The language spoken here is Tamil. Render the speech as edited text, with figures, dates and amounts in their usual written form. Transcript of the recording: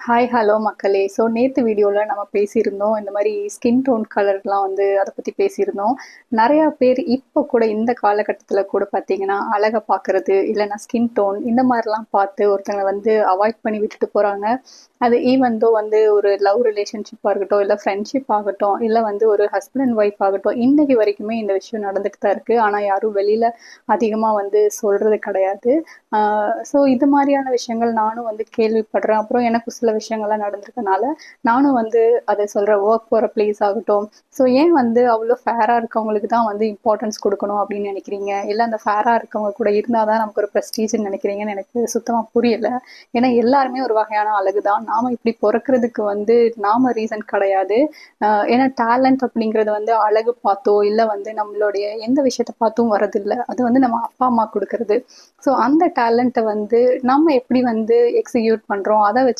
ஹாய், ஹலோ மக்களே! ஸோ நேத்து வீடியோல நம்ம பேசியிருந்தோம். இந்த மாரி ஸ்கின் டோன் கலர்லாம் வந்து அத பத்தி பேசியிருந்தோம். நெறையா பேர் இப்ப கூட இந்த காலகட்டத்தில கூட பார்த்தீங்கன்னா, அழக பார்க்கறது, இல்லன்னா ஸ்கின் டோன் இந்த மாரிலாம் பார்த்து ஒருத்தங்கள வந்து அவாய்ட் பண்ணி விட்டுட்டு போறாங்க. அது ஈவன் தோ வந்து ஒரு லவ் ரிலேஷன்ஷிப்பா இருக்கட்டும், இல்ல ஃப்ரெண்ட்ஷிப் ஆகட்டும், இல்ல வந்து ஒரு ஹஸ்பண்ட் அண்ட் ஒய்ஃப் ஆகட்டும், இன்னைக்கு வரைக்குமே இந்த விஷயம் நடந்துட்டு தான் இருக்கு. ஆனா யாரும் வெளியில அதிகமா வந்து சொல்றது கிடையாது. ஸோ இது மாதிரியான விஷயங்கள் நானும் வந்து கேள்விப்படுறேன். அப்புறம் எனக்கு சில விஷயங்கள்லாம் நடந்திருக்கனால, நானும் வந்து அத சொல்றேன். ஒர்க் போற பிளேஸ் ஆகட்டும், ஸோ ஏன் வந்து அவ்ளோ ஃபேரா இருக்கவங்களுக்கு தான் வந்து இம்பார்ட்டன்ஸ் குடுக்கணும் அப்படின்னு நெனைக்கிறீங்க? இல்ல அந்த ஃபேரா இருக்கவங்க கூட இருந்தா தான் நமக்கு ஒரு ப்ரெஸ்டீஜ்ன்னு நெனைக்கிறீங்கன்னு எனக்கு சுத்தமா புரியல. ஏன்னா எல்லாருமே ஒரு வகையான அழகு தான். நாம இப்படி பொறக்கறதுக்கு வந்து நாம ரீசன் கிடையாது. ஏன்னா டேலண்ட் அப்படிங்கிறது வந்து அழகு பார்த்தோ, இல்ல வந்து நம்மளுடைய எந்த விஷயத்த பார்த்தும் வரதில்ல. அது வந்து நம்ம அப்பா, அம்மா குடுக்கறது. ஸோ அந்த டேலண்ட்ட வந்து நம்ம எப்படி வந்து எக்ஸிக்யூட் பண்றோம், அத வச்சு